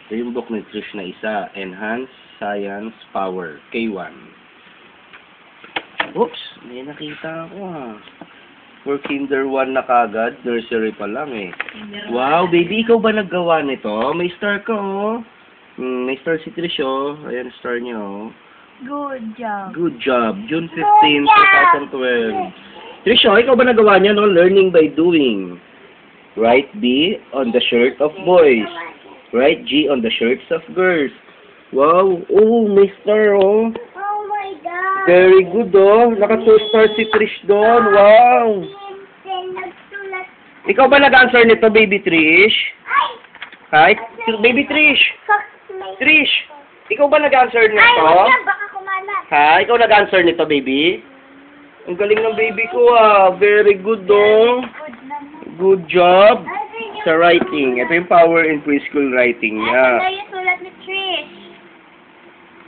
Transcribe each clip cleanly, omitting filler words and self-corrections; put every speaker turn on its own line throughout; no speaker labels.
Ito yung book ni Trish na isa. Enhanced Science Power. K1. Oops! May nakita ako For Kinder 1 na kagad. Nursery pa lang eh. Wow, baby, ikaw ba naggawa nito? May star ka may star si Trish Ayan, star niya
Good job.
Good job. June 15, 2012. Trish, ikaw ba nagawa niya Learning by doing. Write B on the shirt of boys. Write G on the shirts of girls. Wow. Oh, may star
Oh my God.
Very good Naka 2 stars si Trish doon. Wow. Ikaw ba nag-answer nito, baby Trish? Hi? Baby Trish. Trish. Ikaw ba nag-answer nito?
Ay, baka kumalat.
Ha? Ikaw nag-answer nito, baby? Ang galing ng baby ko Very good Good job sa writing. Ito yung power in preschool writing niya.
Ito yung sulat ni Trish.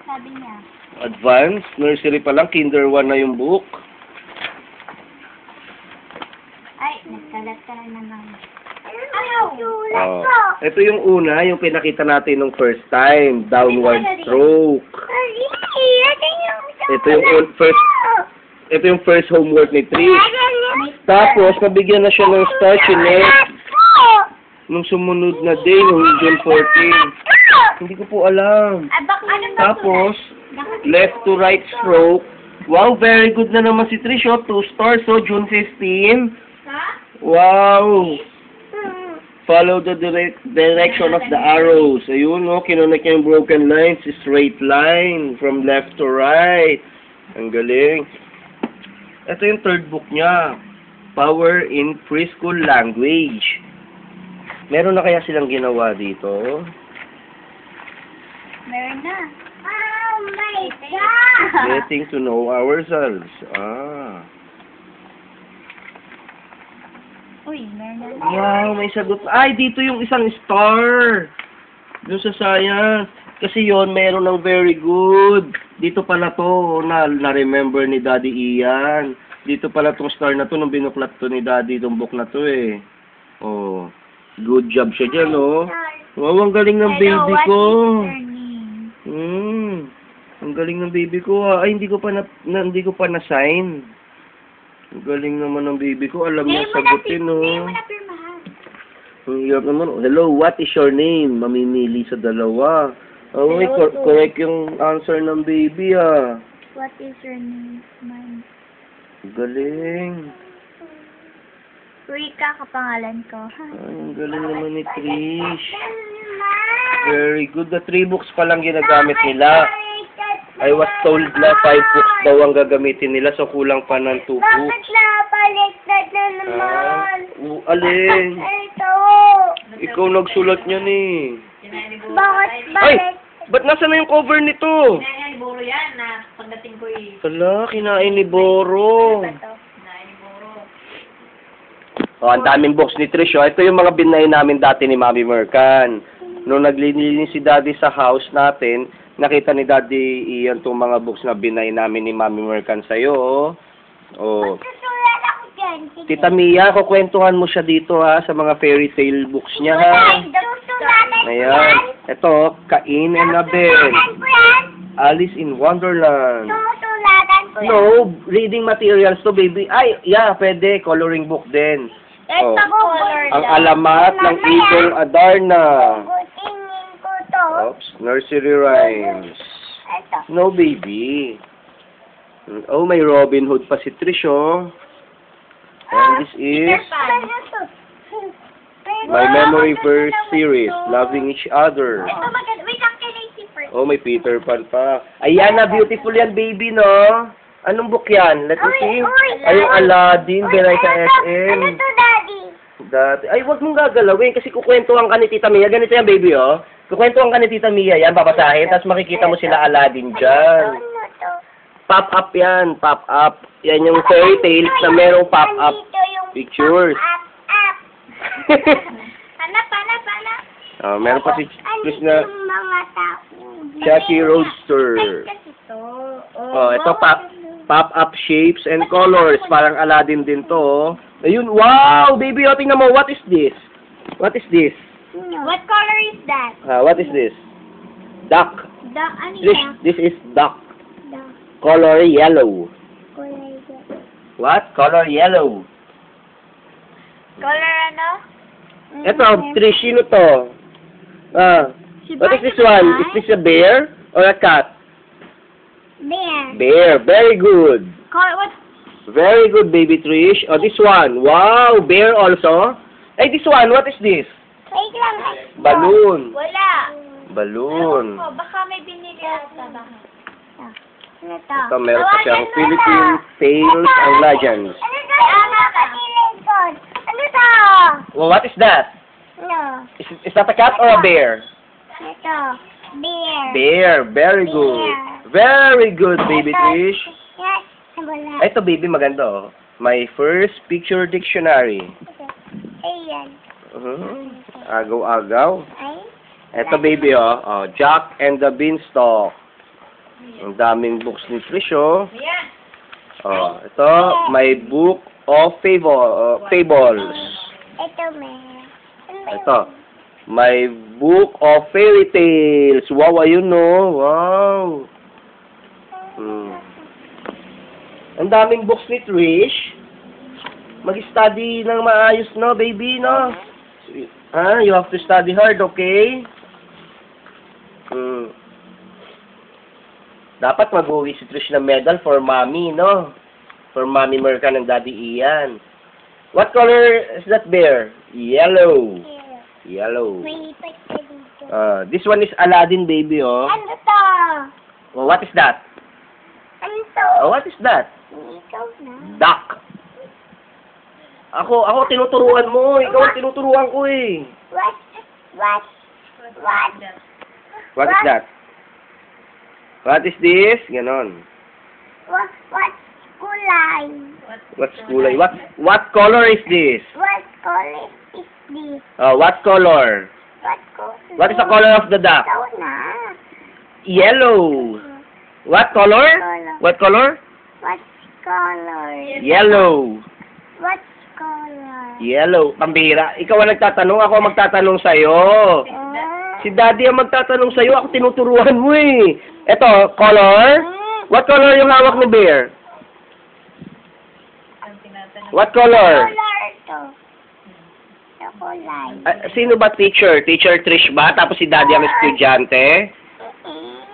Sabi niya.
Advanced. Nursery pa lang. Kinder 1 na yung book.
Ay, nagkalat ka na naman. Ayaw! Sulat ko!
Ito yung una, yung pinakita natin nung first time. Downward stroke. Ito yung first homework ni Trish. Tapos, nabigyan na siya ng star chinet nung sumunod na day, nung June 14. Hindi ko po alam. Tapos, left to right stroke. Wow, very good na naman si Trish 2 stars June 15. Wow. Follow the direction of the arrows. Ayun, kinunik niya yung broken lines, straight line from left to right. Ang galing. Ito yung third book niya. Power in Preschool Language. Meron na kaya silang ginawa dito?
Meron na. Oh my God!
Getting to know ourselves.
Uy, meron na.
Wow, may sagot. Ay, dito yung isang star. Doon sa science. Kasi yon meron ng very good. Dito pala to, na-remember ni Daddy Ian. Dito pala tong star na to, nung binuklat to ni Daddy, itong book na to good job siya dyan, Wow, ang galing ng baby ko. Ang galing ng baby ko, Ay, hindi ko pa na-sign. Ang galing naman ng baby ko. Alam niya sagutin, Ang hirap naman. Hello, what is your name? Mamimili sa dalawa. Correct yung answer ng baby,
What is your name? Mine.
Galing.
Rika, kapangalan ko.
Ay, ang galing naman ni Trish. Very good. The 3 books pa lang ginagamit nila. I was told na 5 books daw ang gagamitin nila, so kulang pa ng 2 books.
Bakit napaliktad na naman?
Alin?
Ito.
Ikaw nagsulat niyan
Bakit
Ay! Ba't nasa na yung cover nito?
Kinain ni Boro yan na pagdating ko
Hala, kinain ni Boro.
Kinain ni Boro.
Ang daming box ni Trish. Ito yung mga binay namin dati ni Mami Mercan. Nung naglilinis si Daddy sa house natin, nakita ni Daddy Ian itong mga books na binay namin ni Mami Mercan sa'yo.
Magsusulat ako dyan. Sige.
Tita Mia, kukwentuhan mo siya dito sa mga fairy tale books niya
Susulanan
Ayan. Ito, Cain and Abel. Alice in Wonderland.
Susulanan ko yan.
No, reading materials to, baby. Ay, yeah, pwede. Coloring book din.
Ito color
Ang alamat ng Eagle Adarna.
Tingin ko to.
Oops, nursery rhymes.
Ito.
No, baby. Oh, may Robin Hood pa si Trish, And this is My Memory Verse Series, Loving Each Other.
Ito maganda. Wait lang, kay Lacey first.
Oh, may Peter Pan pa. Ayan na, beautiful yan, baby, no? Anong book yan? Let me see. Ay, yung Aladdin, binay sa SM.
Ano to, Daddy?
Ay, wag mong gagalawin kasi kukwentuhan ka ni Tita Mia. Ganito yan, baby, Kukwentuhan ka ni Tita Mia yan, babasahin, tapos makikita mo sila Aladdin dyan.
Ano to?
Pop-up yan, pop-up. Yan yung fairy tales na merong pop-up pictures.
Pop-up. Hanap.
Meron pa si Chris na
Yung mga tao.
Jackie Roadster.
Kasi to.
Ito pop-up shapes and colors. Parang Aladdin din to. Ayun, wow! Baby, tingnan mo, what is this? What is this?
No. What color is that?
What is this? Duck.
Ano
This is duck.
Duck.
Color yellow.
Kulay yellow.
What? Color yellow.
Color ano?
Ito, Trish, sino to? What is this one? Is this a bear or a cat?
Bear.
Bear. Very good.
What?
Very good, baby Trish. Oh, this one. Wow, bear also. Hey, this one, what is this?
Wait lang.
Balloon.
Wala.
Balloon.
Baka may binili ata. Ano to?
Ito, meron pa siyang Philippine Tales and Legends.
Ano to? Ano to?
Well, what is that?
Ano?
Is that a cat or a bear?
Ito. Bear.
Bear. Very good. Very good, baby Trish.
Yes. Wala.
Ito, baby, maganda, oh. My first picture dictionary.
Ayan.
Agaw-agaw.
Ay.
Ito, baby, oh. Jack and the Beanstalk. Ang daming books ni Trish, oh.
Ayan.
Oh, ito, my book of fables.
Ito, may.
Ito, my book of fairy tales. Wow, ayun, no. Wow. Ang daming books ni Trish. Mag-study ng maayos, no, baby, no? You have to study hard, okay? Dapat mag-uwi si Trish ng medal for mommy, no? For mommy Merca ng Daddy Ian. What color is that bear? Yellow. Yellow.
May pagka dito.
This one is Aladdin, baby, oh.
Ano to?
Oh, what is that?
Ano to?
Oh, what is that?
Ikaw na.
Duck. Ako tinuturuan mo. Ikaw ang tinuturuan ko, eh.
What?
What is that? What is this? Ganon.
What kulay?
What's kulay? What color is this?
What color is this?
What color?
What color?
What is the color of the duck?
Ikaw na.
Yellow. What color? What color?
What color?
Yellow.
What color?
Yellow. Pambira. Ikaw ang nagtatanong. Ako ang magtatanong sa'yo. Si Daddy ang magtatanong sa'yo. Ako tinuturuan mo, eh. Ito, color? What color yung hawak ni Bear?
Ang tinatanong.
What color?
Color to. Sa kulay.
Sino ba teacher? Teacher Trish ba? Tapos si Daddy ang estudyante?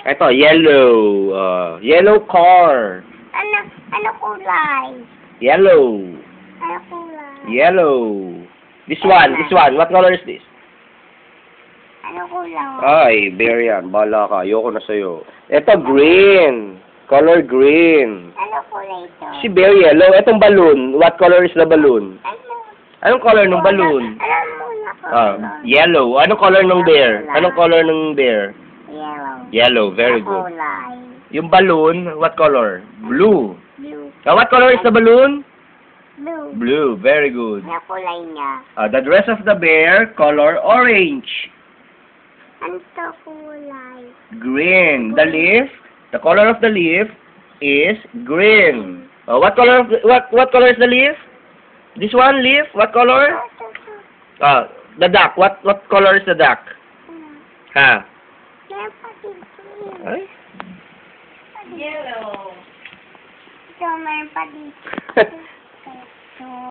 Ito, yellow. Yellow car.
Ano kulay?
Yellow.
Ano kulay?
Yellow. This one. What color is this?
Ano kulay?
Ay, Bear yan. Bala ka. Ayoko na sa'yo. Ito, green. Color green.
Ano kulay to?
Si Bear yellow. Itong balloon. What color is the balloon?
Ano?
Anong color ng balloon?
Alam mo na color.
Yellow. Anong color ng bear? Anong color ng bear?
Yellow.
Yellow. Very
Ano
good.
kulay?
Yung balloon, what color? Blue.
Blue.
What color is the balloon?
Blue.
Blue. Very good.
Ano kulay niya?
The dress of the bear, color orange.
Ano to kulay?
Green. The leaf, the color of the leaf is green. What color is the leaf? This one leaf, what color? The duck. What color is the duck? Ha?
Meron pa dito.
Ay?
Yellow.
Ito, meron pa dito. Ito.